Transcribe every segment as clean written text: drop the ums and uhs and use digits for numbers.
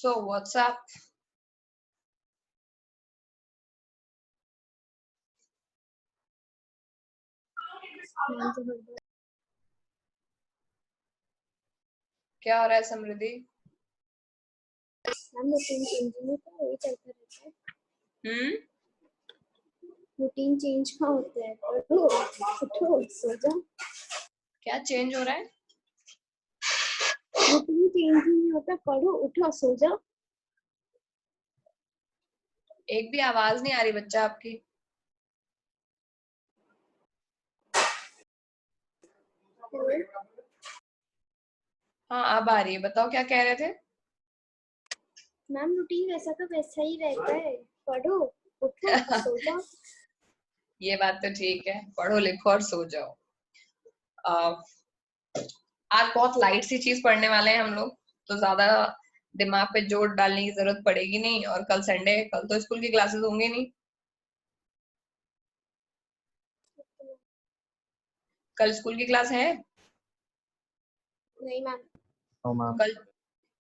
So what's up? क्या हो रहा है समृद्धि? रूटीन चेंजिंग का वही चलता रहता है। रूटीन चेंज का होता है। उठो सो जाओ। क्या चेंज हो रहा है? रूटीन चेंज नहीं होता, पढ़ो उठो सो जाओ। एक भी आवाज नहीं आ रही बच्चा आपकी। हाँ अब आ रही है, बताओ क्या कह रहे थे? मैम रूटीन वैसा का वैसा ही रहता है, पढ़ो उठो सो जाओ। ये बात तो ठीक है, पढ़ो लिखो और सो जाओ। आज बहुत लाइट सी चीज पढ़ने वाले हैं हम लोग, तो ज्यादा दिमाग पे जोर डालने की जरूरत पड़ेगी नहीं। और कल संडे, कल तो स्कूल की क्लासेस होंगे नहीं। कल स्कूल की क्लास है? नहीं मैम। कल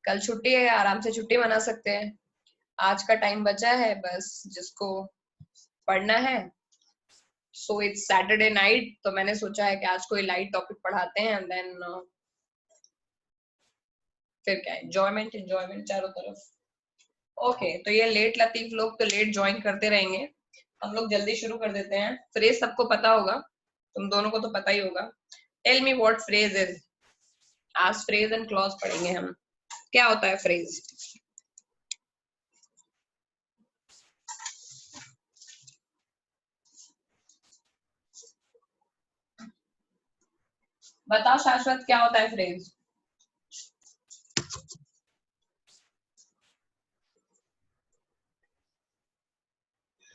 कल छुट्टी है, आराम से छुट्टी मना सकते हैं। आज का टाइम बचा है, बस जिसको पढ़ना है। सो इट्स सैटरडे नाइट, तो मैंने सोचा है कि आज कोई लाइट टॉपिक पढ़ाते हैं एंड देन फिर क्या, एंजॉयमेंट एंजॉयमेंट चारों तरफ। ओके, तो ये लेट लतीफ लोग तो लेट ज्वाइन करते रहेंगे, हम लोग जल्दी शुरू कर देते हैं। फ्रेज सबको पता होगा, तुम दोनों को तो पता ही होगा। Tell me what phrase is. आज फ्रेज एंड क्लॉज पढ़ेंगे हम। क्या होता है फ्रेज? बताओ शाश्वत, क्या होता है phrase?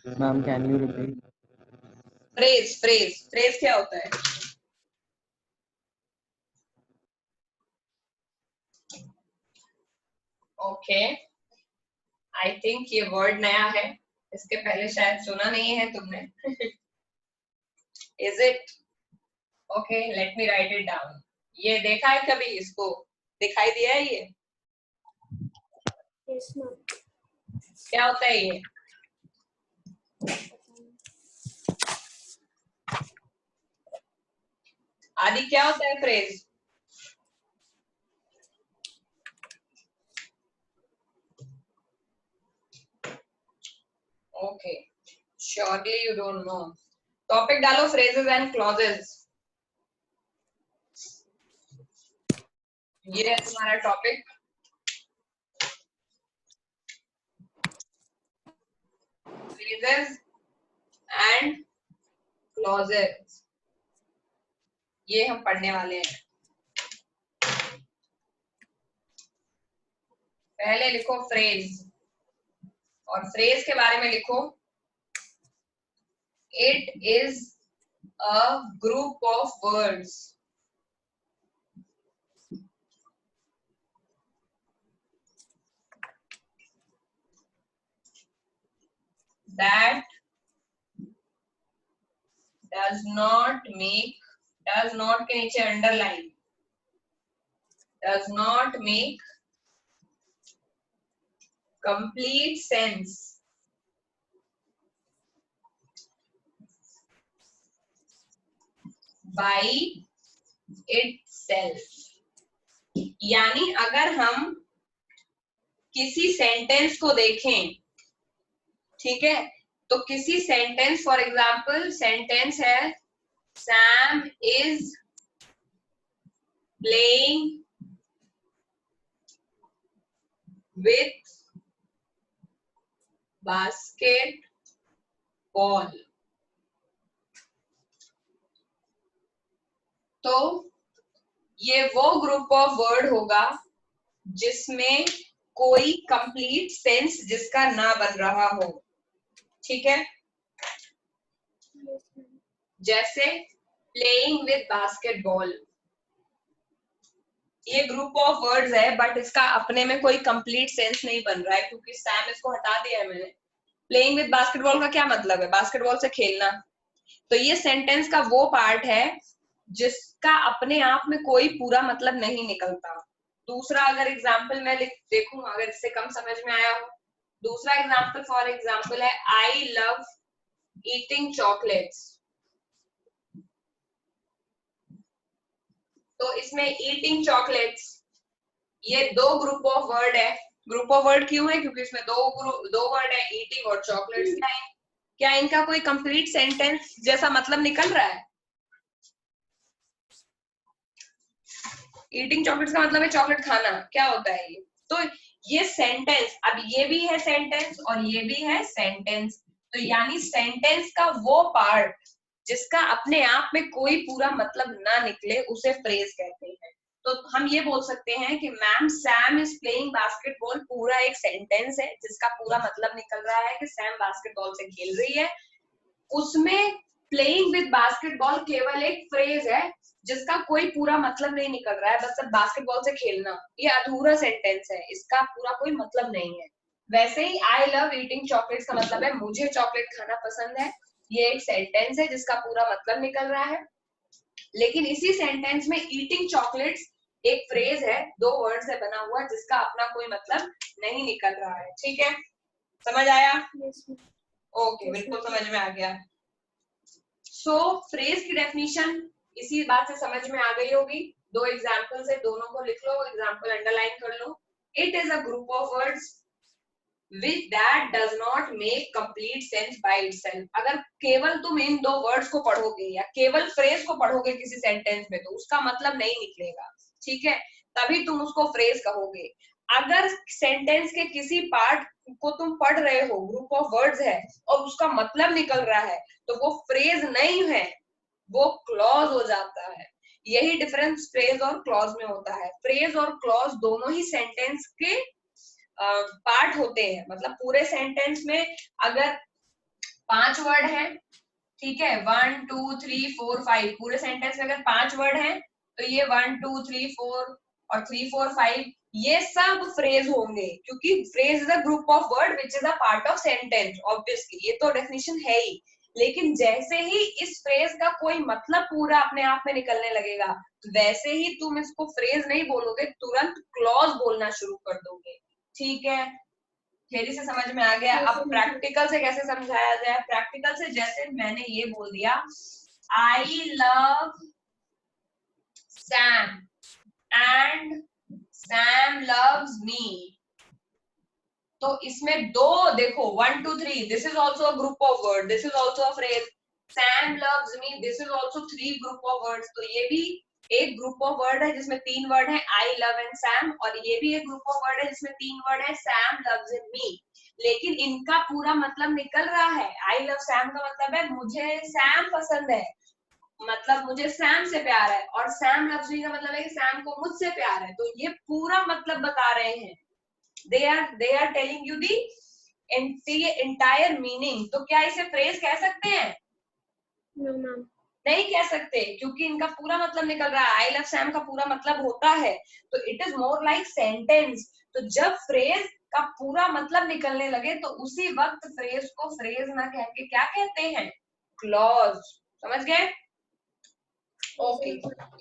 Ma'am can you repeat? Phrase phrase phrase क्या होता है? ओके, आई थिंक ये वर्ड नया है, इसके पहले शायद सुना नहीं है तुमने। Is it? Okay, let me right it down. ये देखा है कभी इसको? दिखाई दिया है ये? Yes ma'am. क्या होता है ये? आदि क्या होता है phrase? Okay, surely you don't know. Topic डालो, फ्रेजेस एंड क्लॉजेस। ये है तुम्हारा टॉपिक। फ्रेजेस एंड क्लॉजेस, ये हम पढ़ने वाले हैं। पहले लिखो फ्रेज, और फ्रेज के बारे में लिखो, it is a group of words that does not make, does not के नीचे underline, does not make complete sense by itself। यानी अगर हम किसी सेंटेंस को देखें, ठीक है, तो किसी सेंटेंस, फॉर एग्जाम्पल सेंटेंस है Sam is playing with basket ball, तो ये वो ग्रुप ऑफ वर्ड होगा जिसमें कोई कंप्लीट सेंस जिसका ना बन रहा हो, ठीक है। जैसे प्लेइंग विद बास्केटबॉल, ये ग्रुप ऑफ वर्ड्स है, बट इसका अपने में कोई कंप्लीट सेंस नहीं बन रहा है क्योंकि सैम इसको हटा दिया है मैंने। प्लेइंग विद बास्केटबॉल का क्या मतलब है? बास्केटबॉल से खेलना। तो ये सेंटेंस का वो पार्ट है जिसका अपने आप में कोई पूरा मतलब नहीं निकलता, दूसरा अगर एग्जाम्पल मैं देखूं, अगर इससे कम समझ में आया हो, दूसरा एग्जाम्पल फॉर एग्जाम्पल है आई लव ईटिंग चॉकलेट्स। तो इसमें ईटिंग चॉकलेट्स, ये दो ग्रुप ऑफ वर्ड है। ग्रुप ऑफ वर्ड क्यों है? क्योंकि इसमें दो वर्ड है, ईटिंग और चॉकलेट्स। क्या इनका कोई कंप्लीट सेंटेंस जैसा मतलब निकल रहा है? ईटिंग चॉकलेट्स का मतलब है चॉकलेट खाना, क्या होता है ये? तो ये सेंटेंस, अब ये भी है सेंटेंस और ये भी है सेंटेंस। तो यानी सेंटेंस का वो पार्ट जिसका अपने आप में कोई पूरा मतलब ना निकले उसे फ्रेज कहते हैं। तो हम ये बोल सकते हैं कि ma'am Sam is playing basketball पूरा एक सेंटेंस है जिसका पूरा मतलब निकल रहा है कि सैम बास्केटबॉल से खेल रही है। उसमें प्लेइंग विद बास्केटबॉल केवल एक फ्रेज है जिसका कोई पूरा मतलब नहीं निकल रहा है, बस सब बास्केटबॉल से खेलना, ये अधूरा सेंटेंस है, इसका पूरा कोई मतलब नहीं है। वैसे ही आई लव ईटिंग चॉकलेट्स का मतलब है मुझे चॉकलेट खाना पसंद है, ये एक सेंटेंस है जिसका पूरा मतलब निकल रहा है। लेकिन इसी सेंटेंस में ईटिंग चॉकलेट्स एक फ्रेज है, दो वर्ड से बना हुआ जिसका अपना कोई मतलब नहीं निकल रहा है। ठीक है, समझ आया? ओके, बिल्कुल समझ में आ गया। सो फ्रेज की डेफिनेशन इसी बात से समझ में आ गई होगी। दो एग्जाम्पल्स है, दोनों को लिख लो, एग्जाम्पल अंडरलाइन कर लो। It is a group of words which that does not make complete sense by itself। अगर केवल तुम इन दो वर्ड्स को पढ़ोगे या केवल फ्रेज को पढ़ोगे किसी सेंटेंस में तो उसका मतलब नहीं निकलेगा, ठीक है? तभी तुम उसको फ्रेज कहोगे। अगर सेंटेंस के किसी पार्ट को तुम पढ़ रहे हो, ग्रुप ऑफ वर्ड्स है और उसका मतलब निकल रहा है, तो वो फ्रेज नहीं है, वो क्लॉज हो जाता है। यही डिफरेंस फ्रेज और क्लॉज में होता है। फ्रेज और क्लॉज दोनों ही सेंटेंस के पार्ट होते हैं। मतलब पूरे सेंटेंस में अगर 5 वर्ड है, ठीक है, 1 2 3 4 5, पूरे सेंटेंस में अगर 5 वर्ड है तो ये 1 2 3 4 और 3 4 5 ये सब फ्रेज होंगे, क्योंकि phrase is a group of word which is a part of sentence. Obviously ये तो डेफिनेशन है ही। लेकिन जैसे ही इस फ्रेज का कोई मतलब पूरा अपने आप में निकलने लगेगा, वैसे ही तुम इसको फ्रेज नहीं बोलोगे, तुरंत क्लॉज बोलना शुरू कर दोगे। ठीक है, थ्योरी से समझ में आ गया। अब प्रैक्टिकल से कैसे समझाया जाए? प्रैक्टिकल से जैसे मैंने ये बोल दिया I love Sam and Sam loves me, तो इसमें दो देखो 1 2 3, this is also a group of word, this is also a phrase. Sam loves me, this is also 3 group of words. तो ये भी एक ग्रुप ऑफ वर्ड है जिसमें 3 वर्ड है, आई लव एंड सैम, और ये भी एक ग्रुप ऑफ वर्ड है जिसमें 3 वर्ड है, सैम लव्स एंड मी। लेकिन इनका पूरा मतलब निकल रहा है। आई लव सैम का मतलब है मुझे सैम पसंद है, मतलब मुझे सैम से प्यार है, और सैम लव्स मी का मतलब है कि सैम को मुझसे प्यार है। तो ये पूरा मतलब बता रहे हैं, they are telling you the entire meaning। तो क्या इसे फ्रेज कह सकते हैं? नो मैम, नहीं कह सकते, क्योंकि इनका पूरा मतलब निकल रहा है। आई लव सैम का पूरा मतलब होता है, तो it is more like sentence. तो जब फ्रेज का पूरा मतलब निकलने लगे तो उसी वक्त फ्रेज को फ्रेज ना कह के क्या कहते हैं? क्लॉज। समझ गए? ओके,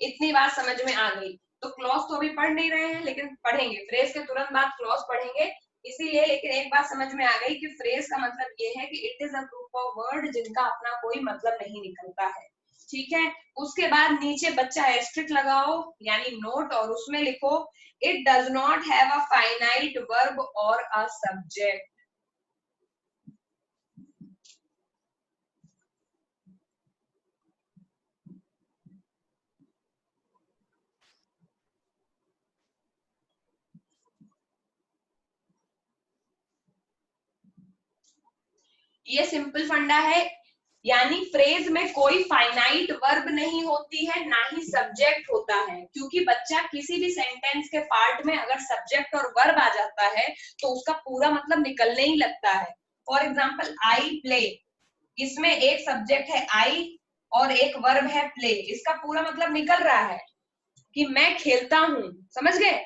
इतनी बात समझ में आ गई। तो क्लॉज तो अभी पढ़ नहीं रहे हैं, लेकिन पढ़ेंगे, फ्रेज के तुरंत बाद क्लॉज पढ़ेंगे इसीलिए। लेकिन एक बात समझ में आ गई कि फ्रेज का मतलब ये है कि it is a group of word जिनका अपना कोई मतलब नहीं निकलता है। ठीक है, उसके बाद नीचे बच्चा एस्ट्रिक लगाओ यानी नोट, और उसमें लिखो it does not have a finite verb और अ सब्जेक्ट। ये सिंपल फंडा है, यानी फ्रेज में कोई फाइनाइट वर्ब नहीं होती है, ना ही सब्जेक्ट होता है। क्योंकि बच्चा किसी भी सेंटेंस के पार्ट में अगर सब्जेक्ट और वर्ब आ जाता है तो उसका पूरा मतलब निकलने ही लगता है। फॉर एग्जाम्पल आई प्ले, इसमें एक सब्जेक्ट है आई और एक वर्ब है प्ले, इसका पूरा मतलब निकल रहा है कि मैं खेलता हूं। समझ गए?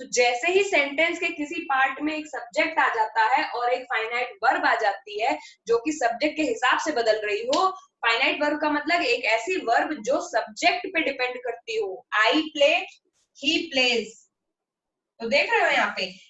तो जैसे ही सेंटेंस के किसी पार्ट में एक सब्जेक्ट आ जाता है और एक फाइनाइट वर्ब आ जाती है जो कि सब्जेक्ट के हिसाब से बदल रही हो, फाइनाइट वर्ब का मतलब एक ऐसी वर्ब जो सब्जेक्ट पे डिपेंड करती हो। आई प्ले, ही प्लेज, तो देख रहे हो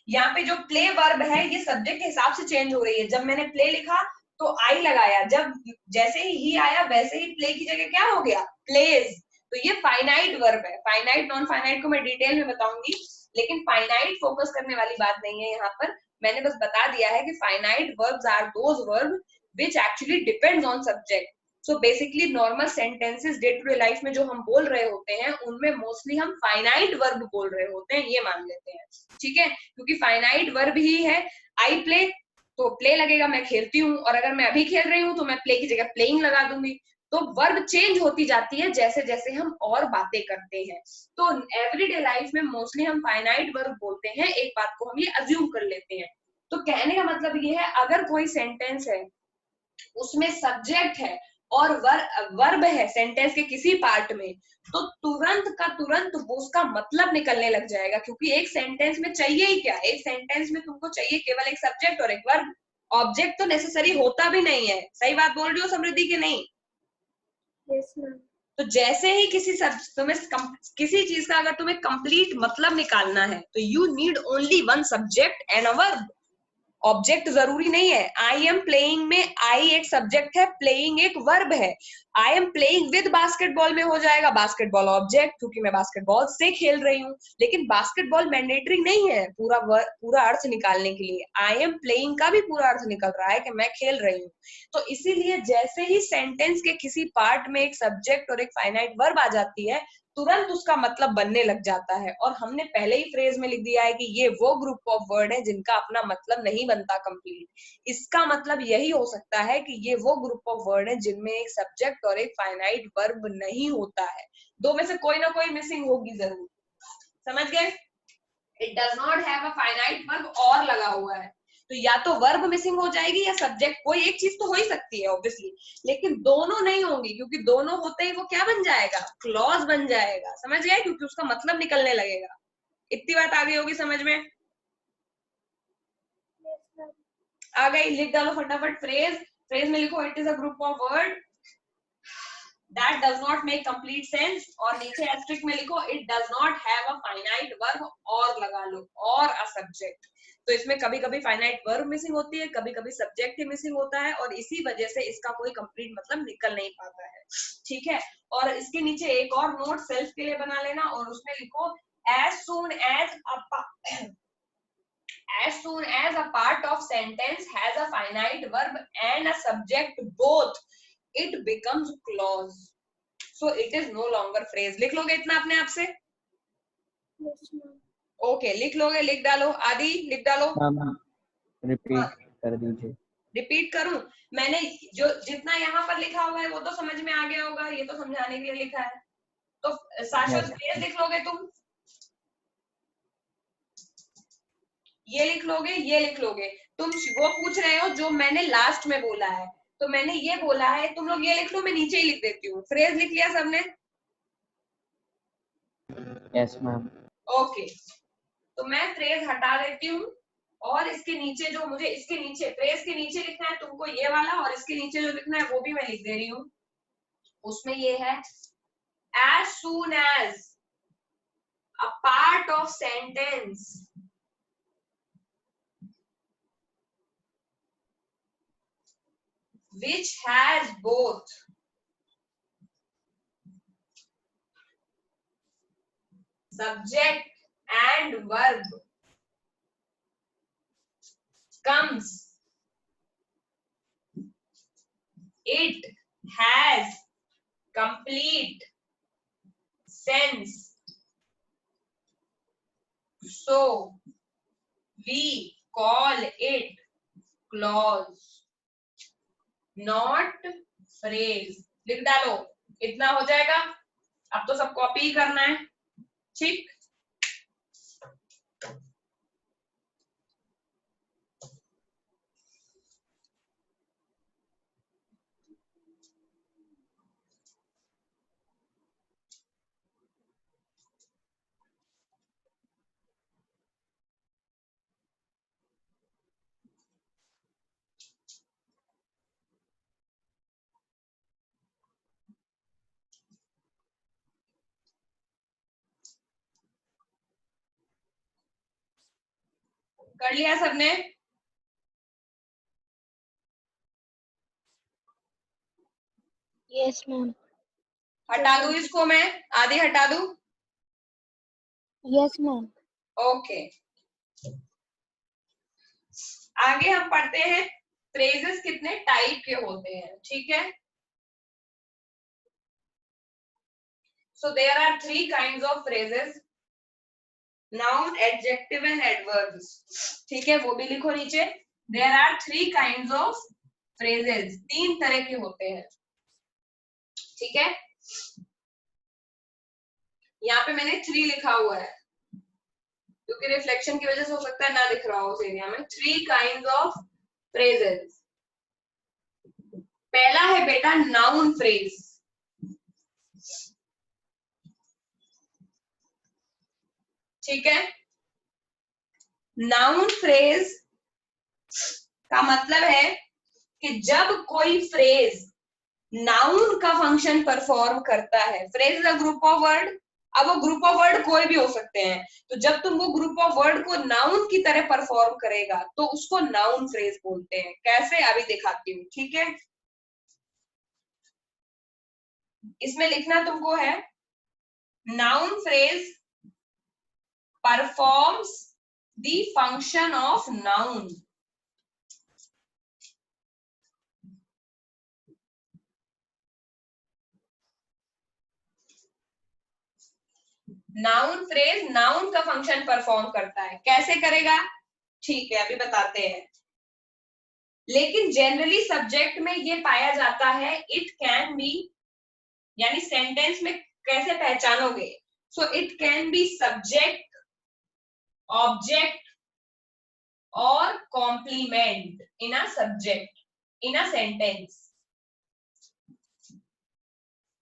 यहाँ पे जो प्ले वर्ब है ये सब्जेक्ट के हिसाब से चेंज हो रही है। जब मैंने प्ले लिखा तो आई लगाया, जब जैसे ही आया वैसे ही प्ले की जगह क्या हो गया, प्लेज। तो ये फाइनाइट वर्ब है। फाइनाइट नॉन फाइनाइट को मैं डिटेल में बताऊंगी, लेकिन फाइनाइट फोकस करने वाली बात नहीं है यहाँ पर। मैंने बस बता दिया है कि finite verbs are those verb which actually depends on subject. So basically normal sentences day to day life में जो हम बोल रहे होते हैं उनमें मोस्टली हम फाइनाइट वर्ब बोल रहे होते हैं, ये मान लेते हैं, ठीक है। क्योंकि फाइनाइट वर्ब ही है आई प्ले, तो प्ले लगेगा, मैं खेलती हूँ, और अगर मैं अभी खेल रही हूँ तो मैं प्ले की जगह प्लेइंग लगा दूंगी। तो वर्ब चेंज होती जाती है जैसे जैसे हम और बातें करते हैं। तो एवरीडे लाइफ में मोस्टली हम फाइनाइट वर्ब बोलते हैं, एक बात को हम ये अज्यूम कर लेते हैं। तो कहने का मतलब ये है, अगर कोई सेंटेंस है उसमें सब्जेक्ट है और वर्ब है सेंटेंस के किसी पार्ट में, तो तुरंत का तुरंत वो उसका मतलब निकलने लग जाएगा। क्योंकि एक सेंटेंस में चाहिए ही क्या, एक सेंटेंस में तुमको चाहिए केवल एक सब्जेक्ट और एक वर्ब। ऑब्जेक्ट तो नेसेसरी होता भी नहीं है। सही बात बोल रही हो समृद्धि की नहीं? Yes ma'am. तो जैसे ही किसी चीज का अगर तुम्हें कंप्लीट मतलब निकालना है तो you need only one subject and a verb. Object जरूरी नहीं है। आई एम प्लेइंग में आई एक सब्जेक्ट है, प्लेइंग एक वर्ब है। I am playing with basketball में हो जाएगा बास्केटबॉल ऑब्जेक्ट, क्योंकि मैं बास्केटबॉल से खेल रही हूँ। लेकिन बास्केटबॉल मैंडेटरी नहीं है पूरा अर्थ निकालने के लिए। आई एम प्लेइंग का भी पूरा अर्थ निकल रहा है कि मैं खेल रही हूँ। तो इसीलिए जैसे ही सेंटेंस के किसी पार्ट में एक सब्जेक्ट और एक फाइनाइट वर्ब आ जाती है, तुरंत उसका मतलब बनने लग जाता है। और हमने पहले ही फ्रेज में लिख दिया है कि ये वो ग्रुप ऑफ वर्ड है जिनका अपना मतलब नहीं बनता कंप्लीट। इसका मतलब यही हो सकता है कि ये वो ग्रुप ऑफ वर्ड है जिनमें एक सब्जेक्ट और एक फाइनाइट वर्ब नहीं होता है। दो में से कोई ना कोई मिसिंग होगी जरूर। समझ गए? It does not have a finite verb और लगा हुआ है, तो या तो वर्ब मिसिंग हो जाएगी या सब्जेक्ट, कोई एक चीज तो हो ही सकती है ऑब्वियसली, लेकिन दोनों नहीं होंगी। क्योंकि दोनों होते ही वो क्या बन जाएगा, क्लॉज बन जाएगा। समझ गए? क्योंकि उसका मतलब निकलने लगेगा। इतनी बात आ गई होगी समझ में? आ गई? लिख डालो फटाफट फ्रेज। फ्रेज में लिखो it is a group of word that does not make complete sense, और नीचे एस्ट्रिक में लिखो it does not have a finite verb, और लगा लो, और a subject। तो इसमें कभी कभी फाइनाइट वर्ब मिसिंग होती है, कभी कभी सब्जेक्ट ही मिसिंग होता है, और इसी वजह से इसका कोई कंप्लीट मतलब निकल नहीं पाता है। ठीक है? और इसके नीचे एक और नोट सेल्फ के लिए बना लेना, और उसमें लिखो as soon as a part of sentence has a finite verb and a subject both, it becomes clause, so it is no longer phrase। लिख लोगे इतना अपने आप से? Yes ma'am. ओके, लिख लोगे? लिख डालो। आदि लिख डालो। मैम रिपीट कर दीजिए। रिपीट करूं? मैंने जो जितना यहाँ पर लिखा हुआ है वो तो समझ में आ गया होगा, ये तो समझाने के लिए लिखा है। तो शाश्वत फ्रेज लिख लोगे तुम? ये लिख लोगे, ये लिख लोगे? तुम वो पूछ रहे हो जो मैंने लास्ट में बोला है, तो मैंने ये बोला है, तुम लोग ये लिख लो, मैं नीचे ही लिख देती हूँ। फ्रेज लिख लिया सबने? Yes ma'am. ओके, तो मैं फ्रेज हटा देती हूँ, और इसके नीचे जो मुझे इसके नीचे फ्रेज के नीचे लिखना है तुमको ये वाला, और इसके नीचे जो लिखना है वो भी मैं लिख दे रही हूँ। उसमें ये है as soon as a part of sentence which has both subject and verb comes, it has complete sense, so we call it clause, not phrase। लिख डालो, इतना हो जाएगा। अब तो सब कॉपी ही करना है, ठीक? कर लिया सबने? Yes ma'am. हटा दूं इसको मैं, आधी हटा दूं? Yes ma'am. ओके, आगे हम पढ़ते हैं फ्रेजेस कितने टाइप के होते हैं, ठीक है? So there are 3 kinds of phrases, noun, adjective and adverbs, ठीक है? वो भी लिखो नीचे। There are 3 kinds of phrases, 3 तरह के होते हैं, ठीक है? यहाँ पे मैंने 3 लिखा हुआ है क्योंकि रिफ्लेक्शन की वजह से हो सकता है ना दिख रहा हो उस एरिया में। 3 काइंड्स ऑफ फ्रेजेस। पहला है बेटा नाउन फ्रेज, ठीक है? नाउन फ्रेज का मतलब है कि जब कोई फ्रेज नाउन का फंक्शन परफॉर्म करता है, phrase is a group of word, अब वो ग्रुप ऑफ वर्ड कोई भी हो सकते हैं, तो जब तुम वो ग्रुप ऑफ वर्ड को नाउन की तरह परफॉर्म करेगा तो उसको नाउन फ्रेज बोलते हैं। कैसे, अभी दिखाती हूँ, ठीक है? इसमें लिखना तुमको है noun phrase performs the function of noun. Noun phrase noun का फंक्शन परफॉर्म करता है, कैसे करेगा? ठीक है, अभी बताते हैं। लेकिन जनरली सब्जेक्ट में ये पाया जाता है, इट कैन बी, यानी सेंटेंस में कैसे पहचानोगे? So it can be subject, object और complement in a subject, in a sentence.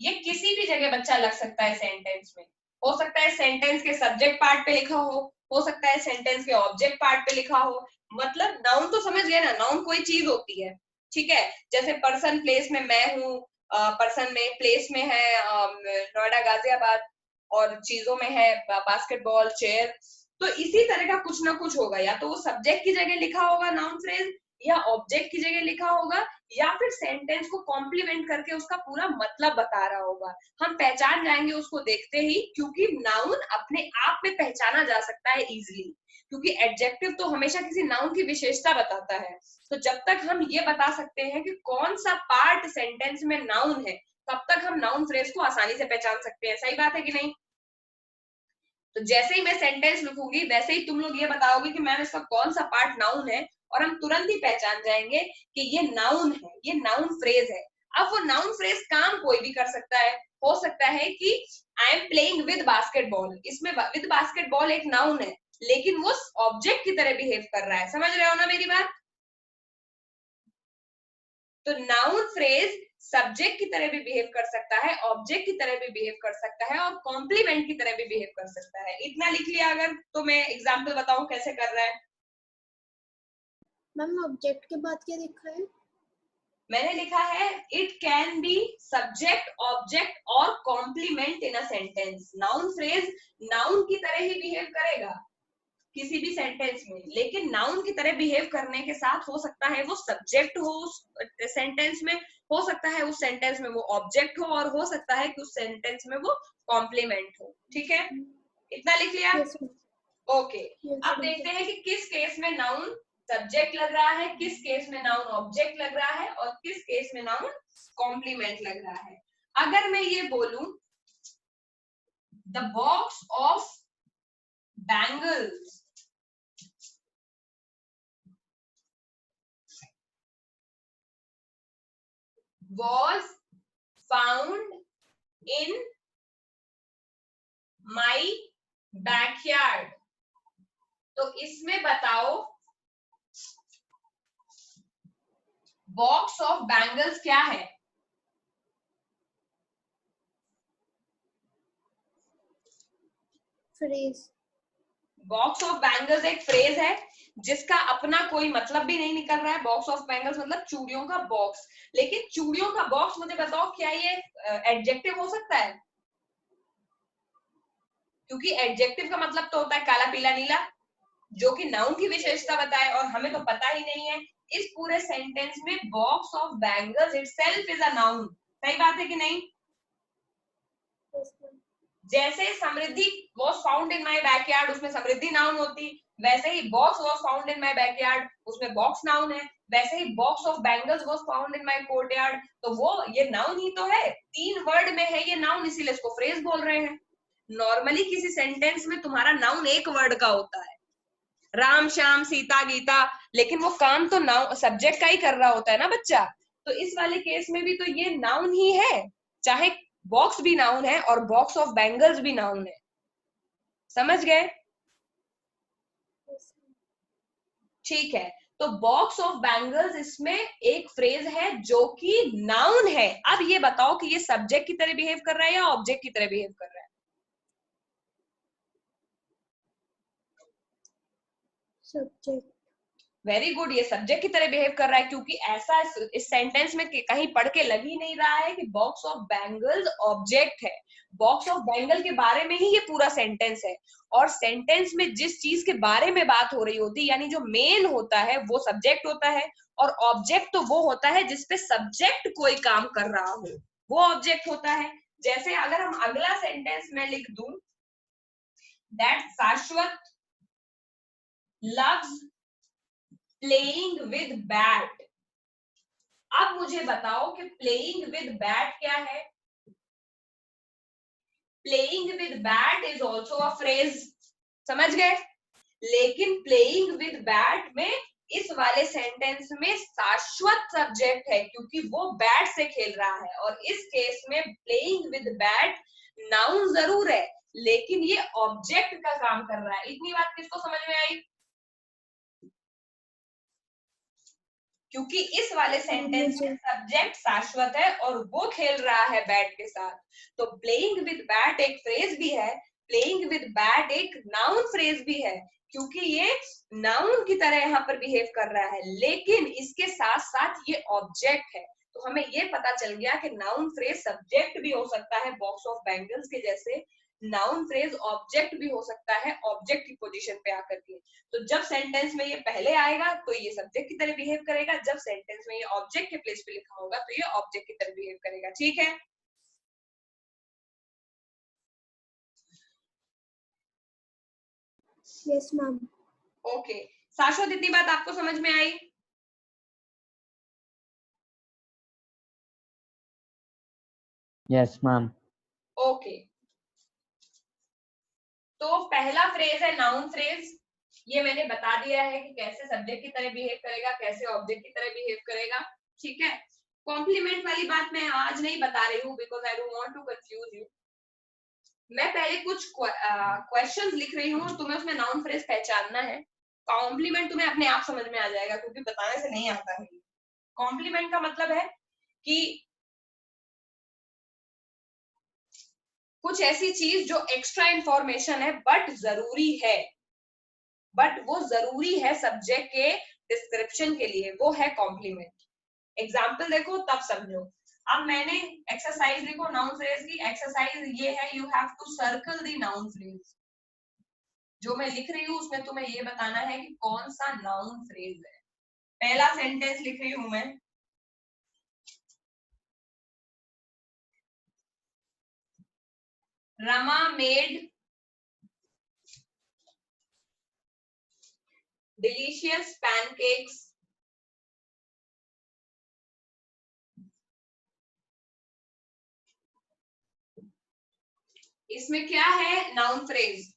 ये किसी भी जगह बच्चा लग सकता है सेंटेंस में। हो सकता है सेंटेंस के सब्जेक्ट पार्ट पे लिखा हो सकता है सेंटेंस के ऑब्जेक्ट पार्ट पे लिखा हो। मतलब नाउन तो समझ गए ना, नाउन कोई चीज होती है, ठीक है? जैसे पर्सन प्लेस में मैं हूँ, पर्सन में प्लेस में है नोएडा गाजियाबाद, और चीजों में है बास्केटबॉल चेयर। तो इसी तरह का कुछ ना कुछ होगा, या तो वो सब्जेक्ट की जगह लिखा होगा नाउन फ्रेज, या ऑब्जेक्ट की जगह लिखा होगा, या फिर सेंटेंस को कॉम्प्लीमेंट करके उसका पूरा मतलब बता रहा होगा। हम पहचान जाएंगे उसको देखते ही, क्योंकि नाउन अपने आप में पहचाना जा सकता है इजीली, क्योंकि एडजेक्टिव तो हमेशा किसी नाउन की विशेषता बताता है। तो जब तक हम ये बता सकते हैं कि कौन सा पार्ट सेंटेंस में नाउन है, तब तक हम नाउन फ्रेज को आसानी से पहचान सकते हैं। सही बात है कि नहीं? तो जैसे ही मैं सेंटेंस लिखूंगी वैसे ही तुम लोग ये बताओगे कि मैम इसका कौन सा पार्ट नाउन है, और हम तुरंत ही पहचान जाएंगे कि ये नाउन है, ये नाउन फ्रेज है। अब वो नाउन फ्रेज काम कोई भी कर सकता है। हो सकता है कि I am playing with basketball, इसमें विद बास्केटबॉल एक नाउन है, लेकिन वो ऑब्जेक्ट की तरह बिहेव कर रहा है। समझ रहे हो ना मेरी बात? तो नाउन फ्रेज सब्जेक्ट की तरह भी बिहेव कर सकता है, ऑब्जेक्ट की तरह भी बिहेव कर सकता है, और कॉम्प्लीमेंट की तरह भी बिहेव कर सकता है। इतना लिख लिया अगर, तो मैं एग्जाम्पल बताऊं कैसे कर रहा है। मैम ऑब्जेक्ट के बाद क्या लिखा है? मैंने लिखा है it can be subject, object और complement in a sentence. Noun phrase noun की तरह ही बिहेव करेगा किसी भी सेंटेंस में, लेकिन नाउन की तरह बिहेव करने के साथ हो सकता है वो सब्जेक्ट हो उस सेंटेंस में, हो सकता है उस सेंटेंस में वो ऑब्जेक्ट हो, और हो सकता है कि उस सेंटेंस में वो कॉम्प्लीमेंट हो। ठीक है, इतना लिख लिया? Yes ma'am. ओके, अब देखते हैं कि किस केस में नाउन सब्जेक्ट लग रहा है, किस केस में नाउन ऑब्जेक्ट लग रहा है, और किस केस में नाउन कॉम्प्लीमेंट लग रहा है। अगर मैं ये बोलूं the box of bangles was found in my backyard, तो इसमें बताओ बॉक्स ऑफ बैंगल्स क्या है? फ्रेज। बॉक्स ऑफ बैंगल्स एक फ्रेज है जिसका अपना कोई मतलब भी नहीं निकल रहा है। बॉक्स ऑफ बैंगल्स मतलब चूड़ियों का बॉक्स, लेकिन चूड़ियों का बॉक्स, मुझे बताओ क्या ये एडजेक्टिव हो सकता है? क्योंकि एडजेक्टिव का मतलब तो होता है काला पीला नीला, जो कि नाउन की विशेषता बताए, और हमें तो पता ही नहीं है। इस पूरे सेंटेंस में box of bangles itself is a noun. सही बात है कि नहीं? Yes, ma'am. जैसे Samriddhi was found in my backyard, उसमें समृद्धि नाउन होती, वैसे ही box was found in my backyard, उसमें बॉक्स नाउन है। वैसे ही box of bangles was found in my courtyard, तो वो ये नाउन ही तो है, 3 वर्ड में है ये नाउन, इसीलिए इसको फ्रेज बोल रहे हैं। नॉर्मली किसी सेंटेंस में तुम्हारा नाउन 1 वर्ड का होता है, राम श्याम सीता गीता, लेकिन वो काम तो नाउन सब्जेक्ट का ही कर रहा होता है ना बच्चा। तो इस वाले केस में भी तो ये नाउन ही है, चाहे बॉक्स भी नाउन है और बॉक्स ऑफ बैंगल्स भी नाउन है। समझ गए? Yes, ma'am. ठीक है, तो बॉक्स ऑफ बैंगल्स इसमें एक फ्रेज है जो कि नाउन है। अब ये बताओ कि ये सब्जेक्ट की तरह बिहेव कर रहा है या ऑब्जेक्ट की तरह बिहेव कर रहा है? Subject. वेरी गुड, ये सब्जेक्ट की तरह बिहेव कर रहा है, क्योंकि ऐसा इस सेंटेंस में कहीं पढ़ के लग ही नहीं रहा है कि बॉक्स ऑफ बैंगल्स ऑब्जेक्ट है। बॉक्स ऑफ बैंगल के बारे में ही ये पूरा सेंटेंस है, और सेंटेंस में जिस चीज के बारे में बात हो रही होती है, यानी जो मेन होता है वो सब्जेक्ट होता है, और ऑब्जेक्ट तो वो होता है जिसपे सब्जेक्ट कोई काम कर रहा हो, वो ऑब्जेक्ट होता है। जैसे अगर हम अगला सेंटेंस में लिख दूं, दैट शाश्वत लव्स प्लेइंग विद बैट। अब मुझे बताओ कि प्लेइंग विद बैट क्या है? Playing with bat is also a phrase, समझ गए? लेकिन प्लेइंग विद बैट में इस वाले सेंटेंस में शाश्वत सब्जेक्ट है, क्योंकि वो बैट से खेल रहा है, और इस केस में प्लेइंग विद बैट नाउन जरूर है, लेकिन ये ऑब्जेक्ट का काम कर रहा है। इतनी बात किसको समझ में आई? क्योंकि इस वाले सेंटेंस में सब्जेक्ट शाश्वत है और वो खेल रहा है बैट के साथ। तो प्लेइंग विद बैट एक फ्रेज भी है, प्लेइंग विद बैट एक नाउन फ्रेज भी है, क्योंकि ये नाउन की तरह यहाँ पर बिहेव कर रहा है, लेकिन इसके साथ साथ ये ऑब्जेक्ट है। तो हमें ये पता चल गया कि नाउन फ्रेज सब्जेक्ट भी हो सकता है बॉक्स ऑफ बैंगल्स के जैसे, नाउन फ्रेज ऑब्जेक्ट भी हो सकता है ऑब्जेक्ट की पोजीशन पे आकर के। तो जब सेंटेंस में ये पहले आएगा तो ये सब्जेक्ट की तरह बिहेव करेगा, जब सेंटेंस में ये ऑब्जेक्ट के प्लेस पे लिखा होगा तो ये ऑब्जेक्ट की तरह बिहेव करेगा। ठीक है? Yes, ma'am. ओके, शाश्वत इतनी बात आपको समझ में आई? Yes, ma'am. ओके, तो पहला फ्रेज है नाउन फ्रेज, ये मैंने बता दिया है कि कैसे सब्जेक्ट की तरह बिहेव करेगा, कैसे ऑब्जेक्ट की तरह बिहेव करेगा। ठीक है, कॉम्प्लीमेंट वाली बात मैं आज नहीं बता रही हूँ, because I don't want to confuse you. मैं पहले कुछ क्वेश्चंस लिख रही हूँ, तुम्हें उसमें नाउन फ्रेज पहचानना है। कॉम्प्लीमेंट तुम्हें अपने आप समझ में आ जाएगा, क्योंकि बताने से नहीं आता है। कॉम्प्लीमेंट का मतलब है कि कुछ ऐसी चीज जो एक्स्ट्रा इंफॉर्मेशन है बट जरूरी है, बट वो जरूरी है सब्जेक्ट के डिस्क्रिप्शन के लिए, वो है कॉम्प्लीमेंट। एग्जाम्पल देखो तब समझो। अब मैंने एक्सरसाइज लिखो नाउन फ्रेज की, एक्सरसाइज ये है, you have to circle the noun phrase. जो मैं लिख रही हूँ उसमें तुम्हें ये बताना है कि कौन सा नाउन फ्रेज है। पहला सेंटेंस लिख रही हूं मैं, रमा मेड डिलीशियस पैनकेक्स। इसमें क्या है? Noun phrase.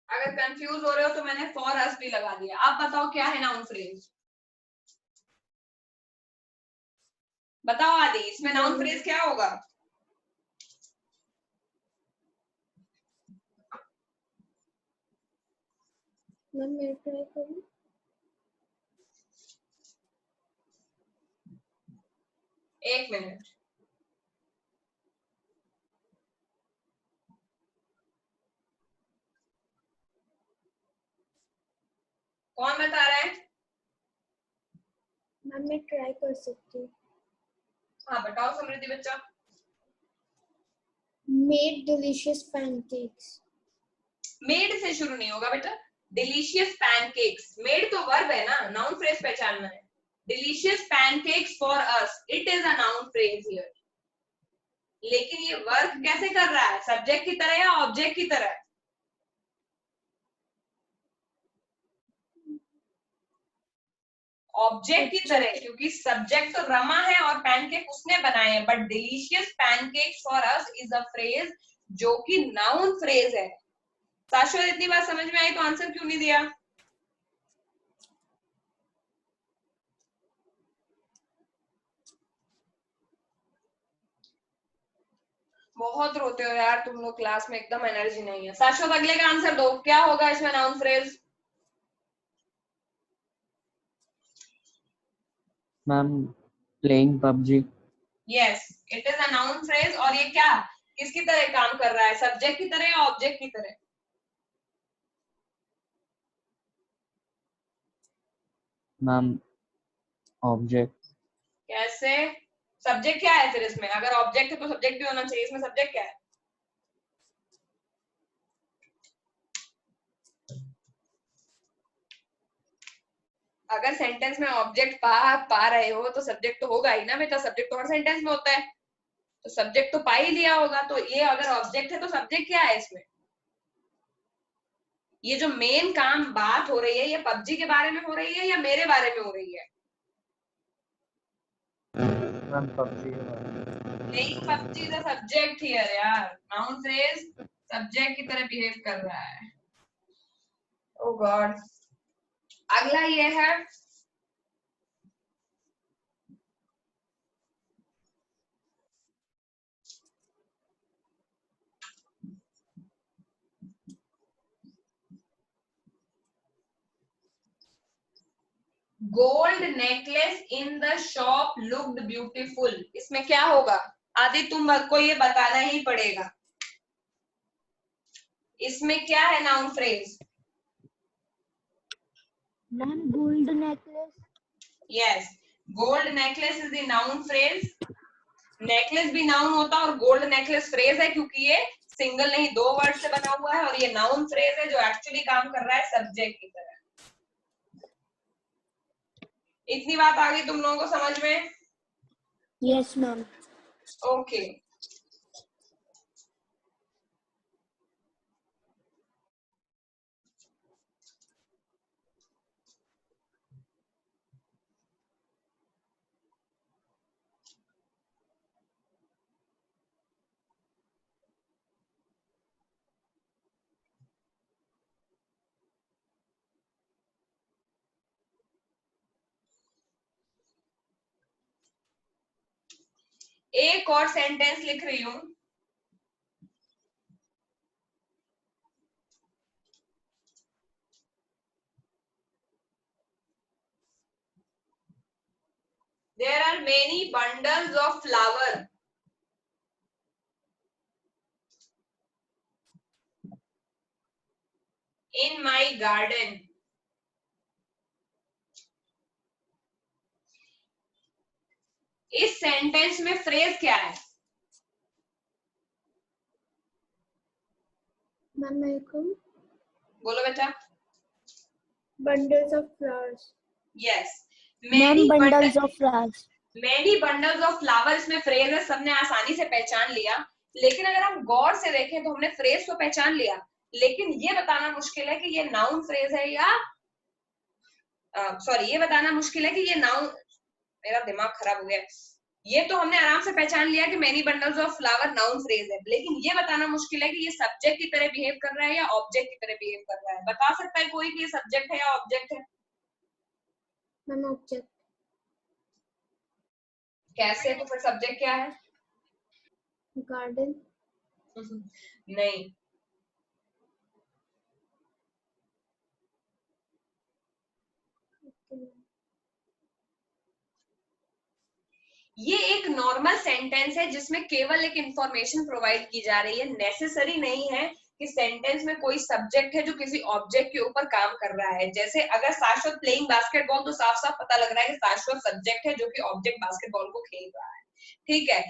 अगर कंफ्यूज हो रहे हो तो मैंने फॉर अस भी लगा दिया। अब बताओ क्या है नाउन फ्रेज? बताओ आदि, इसमें नाउन फ्रेज क्या होगा? मैम मैं ट्राई करूँ? एक मिनट, कौन बता रहा है? मैम मैं ट्राई कर सकती हूँ। हाँ बताओ समृद्धि बच्चा। Made delicious pancakes. मेड से शुरू नहीं होगा बेटा। डिलीशियस पैनकेक्स, मेड तो वर्ब है ना, नाउन फ्रेज पहचानना है। Delicious pancakes for us, it is a noun phrase here. लेकिन ये वर्क कैसे कर रहा है, सब्जेक्ट की तरह या ऑब्जेक्ट की तरह? ऑब्जेक्ट की तरह, क्योंकि सब्जेक्ट तो रमा है और पैनकेक उसने बनाए हैं। But delicious pancakes for us is a phrase जो कि नाउन फ्रेज है। शाश्वत इतनी बात समझ में आई तो आंसर क्यों नहीं दिया? बहुत रोते हो यार तुम लोग क्लास में, एकदम एनर्जी नहीं है। शाश्वत अगले का आंसर दो, क्या होगा इसमें noun phrase? Ma'am playing PUBG. Yes, it is a noun phrase. और ये क्या किसकी तरह काम कर रहा है, सब्जेक्ट की तरह या ऑब्जेक्ट की तरह? Ma'am object. कैसे? सब्जेक्ट क्या है फिर इसमें? अगर ऑब्जेक्ट है तो सब्जेक्ट भी होना चाहिए। इसमें सब्जेक्ट क्या है? अगर सेंटेंस में ऑब्जेक्ट पा रहे हो तो सब्जेक्ट तो होगा ही ना बेटा, सब्जेक्ट तो हर सेंटेंस में होता है। तो सब्जेक्ट तो पा ही लिया होगा। तो ये अगर ऑब्जेक्ट है तो सब्जेक्ट क्या है इसमें? ये जो मेन काम बात हो रही है, ये पबजी के बारे में हो रही है या मेरे बारे में हो रही है? Ma'am PUBG. नहीं, पबजी द सब्जेक्ट हियर यार, नाउन फ्रेज सब्जेक्ट की तरह बिहेव कर रहा है। ओ गॉड। अगला ये है gold necklace in the shop looked beautiful. इसमें क्या होगा? आदि तुम को ये बताना ही पड़ेगा। इसमें क्या है noun phrase? Ma'am gold necklace. Yes, gold necklace is the noun phrase. Necklace भी नाउन होता है और गोल्ड नेकलेस फ्रेज है, क्योंकि ये सिंगल नहीं दो वर्ड से बना हुआ है। और ये नाउन फ्रेज है जो एक्चुअली काम कर रहा है सब्जेक्ट की तरह। इतनी बात आ गई तुम लोगों को समझ में? Yes ma'am. ओके। एक और सेंटेंस लिख रही हूं। There are many bundles of flower in my garden. इस सेंटेंस में फ्रेज क्या है? मैम मेरे को बोलो बेटा। Bundles of flowers. Yes, ma'am bundles of flowers. Many bundles of flower इसमें फ्रेज है, सबने आसानी से पहचान लिया। लेकिन अगर हम गौर से देखें तो हमने फ्रेज तो पहचान लिया, लेकिन ये बताना मुश्किल है कि ये नाउन फ्रेज है या सॉरी, ये बताना मुश्किल है कि ये नाउन, मेरा दिमाग खराब हो गया। ये तो हमने आराम से पहचान लिया कि many bundles of flower noun phrase है, लेकिन ये बताना मुश्किल है कि ये सब्जेक्ट की तरह बिहेव कर रहा है या ऑब्जेक्ट की तरह बिहेव कर रहा है। बता सकता है कोई कि ये सब्जेक्ट है या ऑब्जेक्ट है? Ma'am object. कैसे? तो फिर सब्जेक्ट क्या है? गार्डन। नहीं, ये एक नॉर्मल सेंटेंस है जिसमें केवल एक इंफॉर्मेशन प्रोवाइड की जा रही है। नेसेसरी नहीं है कि सेंटेंस में कोई सब्जेक्ट है जो किसी ऑब्जेक्ट के ऊपर काम कर रहा है। जैसे अगर शाश्वत प्लेइंग बास्केटबॉल तो साफ साफ पता लग रहा है कि शाश्वत सब्जेक्ट है जो कि ऑब्जेक्ट बास्केटबॉल को खेल रहा है। ठीक है।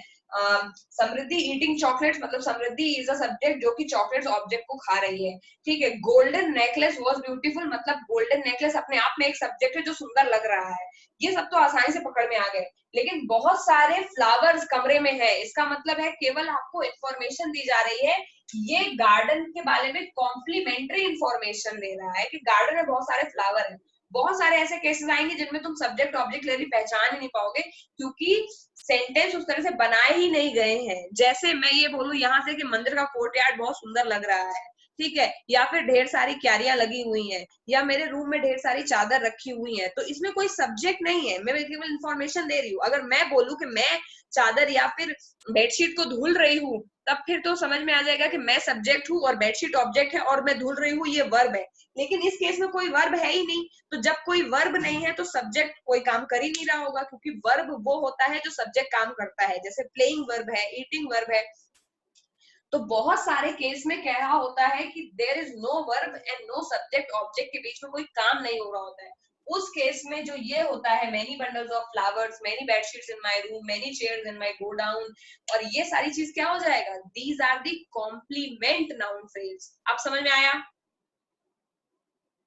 समृद्धि ईटिंग चॉकलेट्स मतलब समृद्धि इज अ सब्जेक्ट जो कि चॉकलेट्स ऑब्जेक्ट को खा रही है। ठीक है। गोल्डन नेकलेस वाज ब्यूटीफुल मतलब गोल्डन नेकलेस अपने आप में एक सब्जेक्ट है जो सुंदर लग रहा है। ये सब तो आसानी से पकड़ में आ गए। लेकिन बहुत सारे फ्लावर्स कमरे में है, इसका मतलब है केवल आपको इंफॉर्मेशन दी जा रही है। ये गार्डन के बारे में कॉम्प्लीमेंट्री इंफॉर्मेशन दे रहा है कि गार्डन में बहुत सारे फ्लावर हैं। बहुत सारे ऐसे केसेस आएंगे जिनमें तुम सब्जेक्ट ऑब्जेक्ट क्लियरली पहचान ही नहीं पाओगे, क्योंकि सेंटेंस उस तरह से बनाए ही नहीं गए हैं। जैसे मैं ये बोलूं यहाँ से कि मंदिर का कोर्टयार्ड बहुत सुंदर लग रहा है, ठीक है, या फिर ढेर सारी क्यारियां लगी हुई हैं, या मेरे रूम में ढेर सारी चादर रखी हुई है, तो इसमें कोई सब्जेक्ट नहीं है, मैं केवल इंफॉर्मेशन दे रही हूँ। अगर मैं बोलूं कि मैं चादर या फिर बेडशीट को धुल रही हूँ, तब फिर तो समझ में आ जाएगा कि मैं सब्जेक्ट हूँ और बेडशीट ऑब्जेक्ट है और मैं धुल रही हूँ ये वर्ब है। लेकिन इस केस में कोई वर्ब है ही नहीं, तो जब कोई वर्ब नहीं है तो सब्जेक्ट कोई काम कर ही नहीं रहा होगा, क्योंकि वर्ब वो होता है जो सब्जेक्ट काम करता है। जैसे प्लेइंग वर्ब है, ईटिंग वर्ब है। तो बहुत सारे केस में क्या होता है कि there is no verb and no subject object के बीच में कोई काम नहीं हो रहा होता है। उस केस में जो ये होता है many bundles of flowers, many bedsheets in my room, many chairs in my godown, और ये सारी चीज क्या हो जाएगा, these are the complement noun phrase. आप समझ में आया?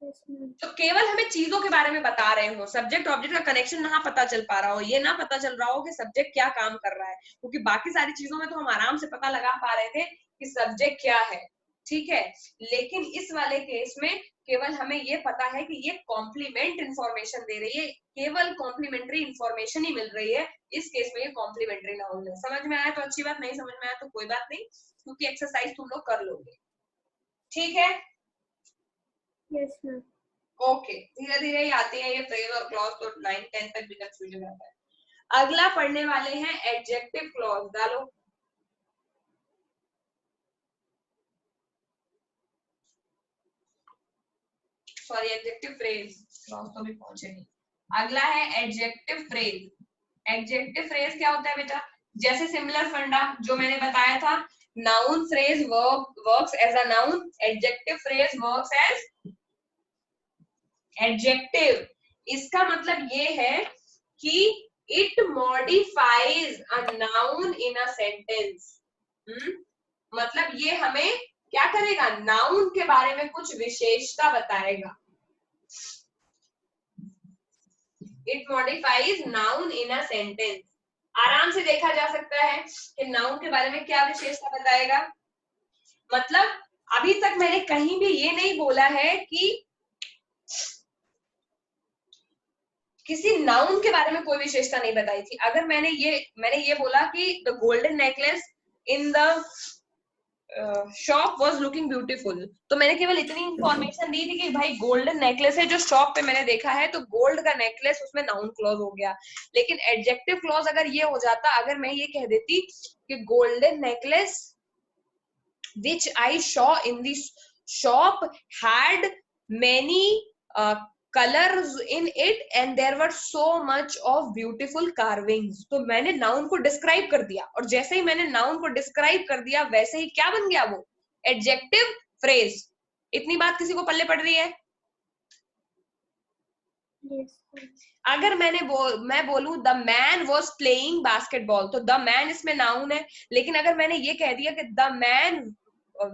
तो केवल हमें चीजों के बारे में बता रहे हो, सब्जेक्ट ऑब्जेक्ट का कनेक्शन ना पता चल पा रहा हो, ये ना पता चल रहा हो कि सब्जेक्ट क्या काम कर रहा है, क्योंकि बाकी सारी चीजों में तो हम आराम से पता लगा पा रहे थे कि सब्जेक्ट क्या है। ठीक है। लेकिन इस वाले केस में केवल हमें ये पता है कि ये कॉम्प्लीमेंट इंफॉर्मेशन दे रही है, केवल कॉम्प्लीमेंट्री इंफॉर्मेशन ही मिल रही है। इस केस में ये कॉम्प्लीमेंट्री नाउन है। समझ में आया तो अच्छी बात, नहीं समझ में आया तो कोई बात नहीं, क्योंकि एक्सरसाइज तुम लोग कर लोगे। ठीक है। Yes ma'am. ओके, धीरे धीरे ही आती है ये फ्रेज और क्लॉज, तो 9-10 तक भी कंफ्यूजन आता है। अगला पढ़ने वाले हैं एडजेक्टिव क्लॉज। डालो। सॉरी, एडजेक्टिव फ्रेज, क्लॉज तो भी पहुंचे नहीं। अगला है एडजेक्टिव फ्रेज। एडजेक्टिव फ्रेज क्या होता है बेटा? जैसे सिमिलर फंडा जो मैंने बताया था, noun phrase works as a noun, adjective phrase works as adjective. इसका मतलब ये है कि it modifies a noun in a sentence. मतलब ये हमें क्या करेगा, नाउन के बारे में कुछ विशेषता बताएगा। It modifies noun in a sentence. आराम से देखा जा सकता है कि नाउन के बारे में क्या विशेषता बताएगा। मतलब अभी तक मैंने कहीं भी ये नहीं बोला है कि किसी नाउन के बारे में कोई विशेषता नहीं बताई थी। अगर मैंने ये बोला कि the golden necklace in the shop was looking beautiful, तो मैंने केवल इतनी इंफॉर्मेशन दी थी कि भाई गोल्डन नेकलेस है जो शॉप पे मैंने देखा है, तो गोल्ड का नेकलेस उसमें नाउन क्लॉज हो गया। लेकिन एडजेक्टिव क्लॉज अगर ये हो जाता, अगर मैं ये कह देती कि golden necklace which I Shaw in the shop had many colors in it and there were so much of beautiful carvings, तो मैंने नाउन को डिस्क्राइब कर दिया, और जैसे ही मैंने नाउन को डिस्क्राइब कर दिया वैसे ही क्या बन गया वो एडजेक्टिव फ्रेज। इतनी बात किसी को पल्ले पड़ रही है? yes. अगर मैं बोलूं the man was playing basketball, तो द मैन इसमें नाउन है। लेकिन अगर मैंने ये कह दिया कि the man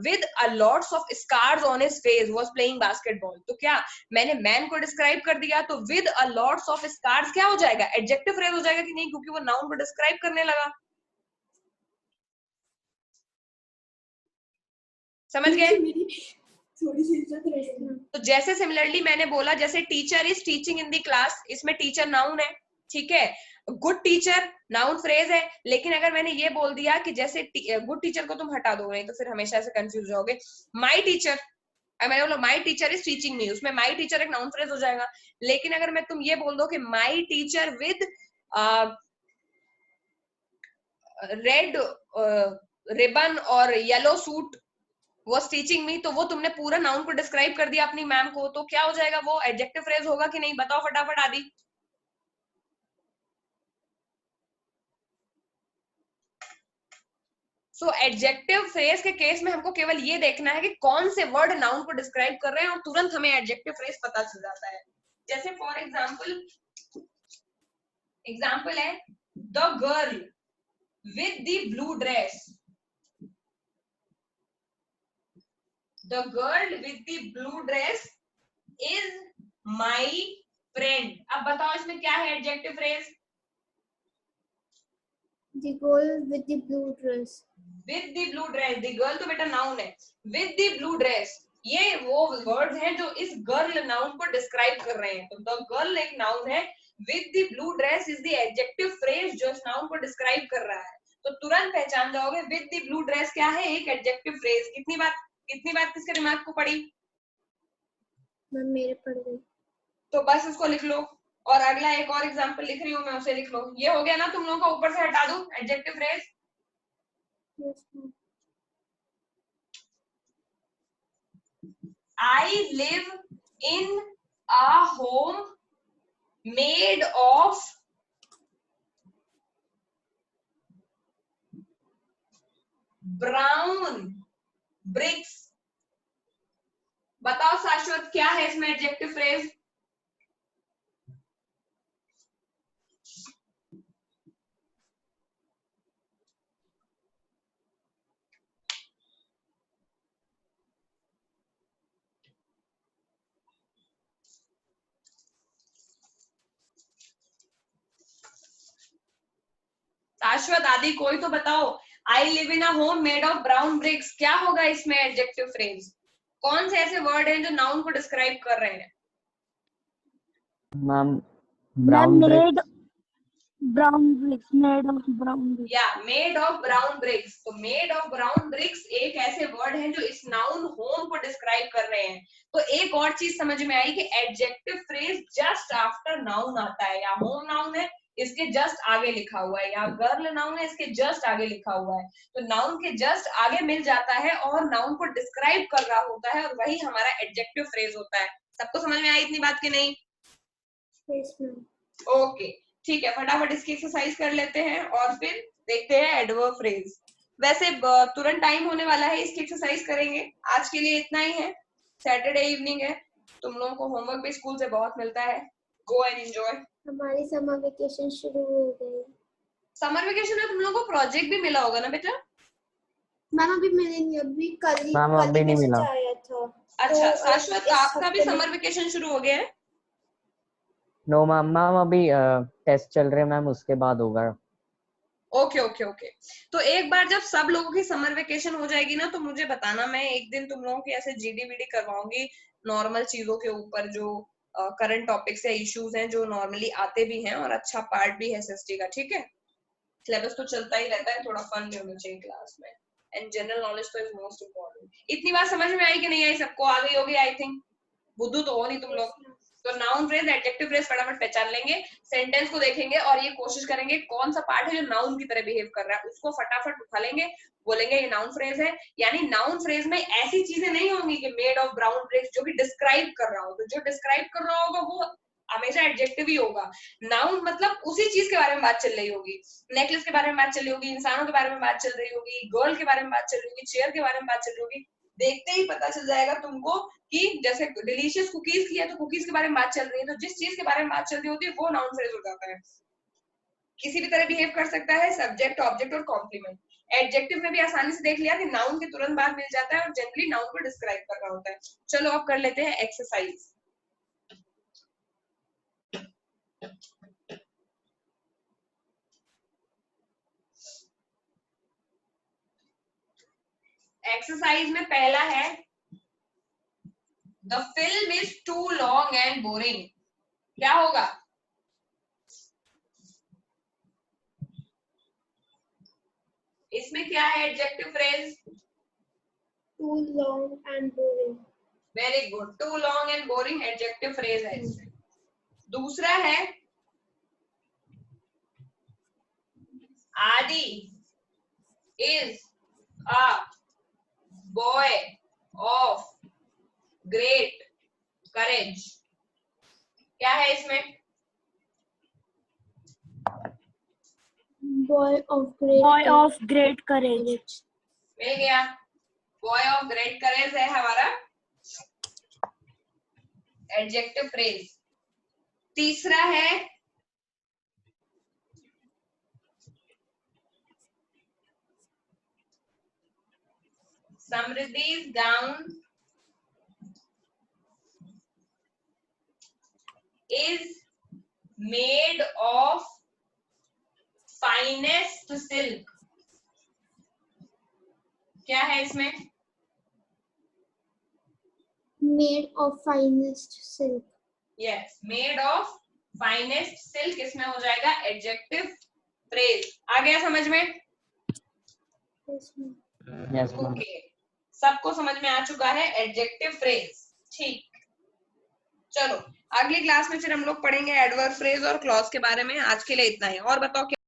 with a lots of scars on his face was playing basketball, तो क्या मैंने मैन को डिस्क्राइब कर दिया, तो with a lots of scars क्या हो जाएगा, एडजेक्टिव फ्रेज हो जाएगा कि नहीं, क्योंकि वो नाउन को डिस्क्राइब करने लगा। समझ गए? थोड़ी सी इज्जत रहे। तो जैसे सिमिलरली मैंने बोला, जैसे teacher is teaching in the class, इसमें टीचर नाउन है, ठीक है। गुड टीचर नाउन फ्रेज है। लेकिन अगर मैंने ये बोल दिया कि जैसे गुड टीचर को तुम हटा दो, नहीं तो फिर हमेशा से कंफ्यूज होगे। माय टीचर, मैंने बोला my teacher is teaching me, उसमें माय टीचर एक नाउन फ्रेज हो जाएगा। लेकिन अगर मैं तुम ये बोल दो कि my teacher with red ribbon और yellow suit was teaching me, तो वो तुमने पूरा नाउन को डिस्क्राइब कर दिया अपनी मैम को, तो क्या हो जाएगा, वो एडजेक्टिव फ्रेज होगा कि नहीं? बताओ फटाफट आदि। सो एडजेक्टिव फ्रेज के केस में हमको केवल ये देखना है कि कौन से वर्ड नाउन को डिस्क्राइब कर रहे हैं और तुरंत हमें एडजेक्टिव फ्रेज पता चल जाता है। जैसे फॉर एग्जाम्पल है the girl with the blue dress, the girl with the blue dress is my friend. अब बताओ इसमें क्या है adjective phrase? The girl with the blue dress. With the blue dress, the girl तो बेटा noun है, with the blue dress ये वो वर्ड्स हैं जो इस गर्ल नाउन को डिस्क्राइब कर रहे हैं। तो द गर्ल एक नाउन है, with the blue dress is the adjective phrase जो इस नाउन को डिस्क्राइब कर रहा है। तो तुरंत पहचान जाओगे विद द ब्लू ड्रेस क्या है, एक एडजेक्टिव फ्रेज। कितनी बात किसके दिमाग को पड़ी? मैम मेरे पड़ गई। तो बस इसको लिख लो, और अगला एक और एग्जांपल लिख रही हूँ मैं, उसे लिख लो। ये हो गया ना, तुम लोगों को ऊपर से हटा दूं adjective phrase. Yes, ma'am. I live in a home made of brown bricks। बताओ शाश्वत क्या है इसमें एडजेक्टिव फ्रेज? शाश्वत आदि कोई तो बताओ। I live in a home made of brown bricks, क्या होगा इसमें एडजेक्टिव फ्रेज? कौन से ऐसे वर्ड हैं जो नाउन को डिस्क्राइब कर रहे हैं? Ma'am brown bricks. Brown bricks, made of brown bricks. या मेड ऑफ ब्राउन ब्रिक्स। तो मेड ऑफ ब्राउन ब्रिक्स एक ऐसे वर्ड हैं जो इस नाउन होम को डिस्क्राइब कर रहे हैं। तो एक और चीज समझ में आई कि adjective phrase just after noun आता है। या होम नाउन है, इसके जस्ट आगे लिखा हुआ है, या गर्ल नाउन है, इसके जस्ट आगे लिखा हुआ है। तो नाउन के जस्ट आगे मिल जाता है और नाउन को डिस्क्राइब कर रहा होता है, और वही हमारा एडजेक्टिव फ्रेज होता है। सबको समझ में आई इतनी बात की नहीं? Yes, ma'am. ओके ठीक है, फटाफट इसकी एक्सरसाइज कर लेते हैं और फिर देखते हैं एडवर्ब फ्रेज। वैसे तुरंत टाइम होने वाला है, इसकी एक्सरसाइज करेंगे। आज के लिए इतना ही है, सैटरडे इवनिंग है, तुम लोगों को होमवर्क भी स्कूल से बहुत मिलता है। Go and enjoy. हमारी समर वेकेशन शुरू हो गई। समर वेकेशन में तुम लोगों को प्रोजेक्ट भी मिला होगा ना बेटा? मैम अभी मिलेंगे, अभी कल ही मैम अभी नहीं मैसेज मिला। आया था। अच्छा तो शाश्वत इस आपका भी हफ्ते में समर वेकेशन शुरू हो गया है? नो मैम, मैम अभी टेस्ट चल रहे हैं मैम, उसके बाद होगा। Okay okay okay. तो एक बार जब सब लोगों की समर वेकेशन हो जाएगी ना, तो मुझे बताना, मैं एक दिन तुम लोगों की ऐसे जीडी वीडी करवाऊंगी नॉर्मल चीजों के ऊपर, जो करंट टॉपिक्स या इश्यूज हैं जो नॉर्मली आते भी हैं, और अच्छा पार्ट भी है एसएसटी का। ठीक है, सिलेबस तो चलता ही रहता है, थोड़ा फन भी होना चाहिए क्लास में, एंड जनरल नॉलेज तो इज मोस्ट इम्पोर्टेंट। इतनी बात समझ में आई कि नहीं आई? सबको आ गई होगी आई थिंक, बुद्धू तो हो नहीं तुम लोग। तो नाउन फ्रेज एडजेक्टिव फ्रेज फटाफट पहचान लेंगे, सेंटेंस को देखेंगे और ये कोशिश करेंगे कौन सा पार्ट है जो नाउन की तरह बिहेव कर रहा है, उसको फटाफट उठा लेंगे, बोलेंगे ये नाउन फ्रेज है। यानी नाउन फ्रेज में ऐसी चीजें नहीं होंगी कि मेड ऑफ ब्राउन ब्रिक्स जो कि डिस्क्राइब कर रहा हो, तो जो डिस्क्राइब कर रहा होगा वो हमेशा एडजेक्टिव ही होगा। नाउन मतलब उसी चीज के बारे में बात चल रही होगी, नेकलेस के बारे में बात चल रही होगी, इंसानों के बारे में बात चल रही होगी, गर्ल के बारे में बात चल रही होगी, चेयर के बारे में बात चल रही होगी। देखते ही पता चल जाएगा तुमको कि जैसे डिलीशियस कुकीज की है तो कुकीज के बारे में बात चल रही है, तो जिस चीज के बारे में बात चल रही होती है वो नाउन फ्रेज हो जाता है। किसी भी तरह बिहेव कर सकता है, सब्जेक्ट ऑब्जेक्ट और कॉम्प्लीमेंट। एडजेक्टिव में भी आसानी से देख लिया कि नाउन के तुरंत बाद मिल जाता है और जनरली नाउन को डिस्क्राइब कर रहा होता है। चलो अब कर लेते हैं एक्सरसाइज। एक्सरसाइज में पहला है the film is too long and boring. क्या होगा? इसमें क्या है adjective phrase? Too long and boring. Very good, too long and boring adjective phrase है इसमें। दूसरा है Aadi is a boy of great courage. क्या है इसमें? Boy of great courage. मिल गया, बॉय ऑफ ग्रेट करेज है हमारा एडजेक्टिव फ्रेज। तीसरा है समृद्धि's gown is made of finest silk। क्या है इसमें? Made of finest silk. Yes, made of finest silk इसमें हो जाएगा एडजेक्टिव फ्रेज। आ गया समझ में? Yes, ma'am. ओके, सबको समझ में आ चुका है एडजेक्टिव फ्रेज। ठीक, चलो अगली क्लास में फिर हम लोग पढ़ेंगे एडवर्ब फ्रेज और क्लॉज के बारे में। आज के लिए इतना ही। और बताओ क्या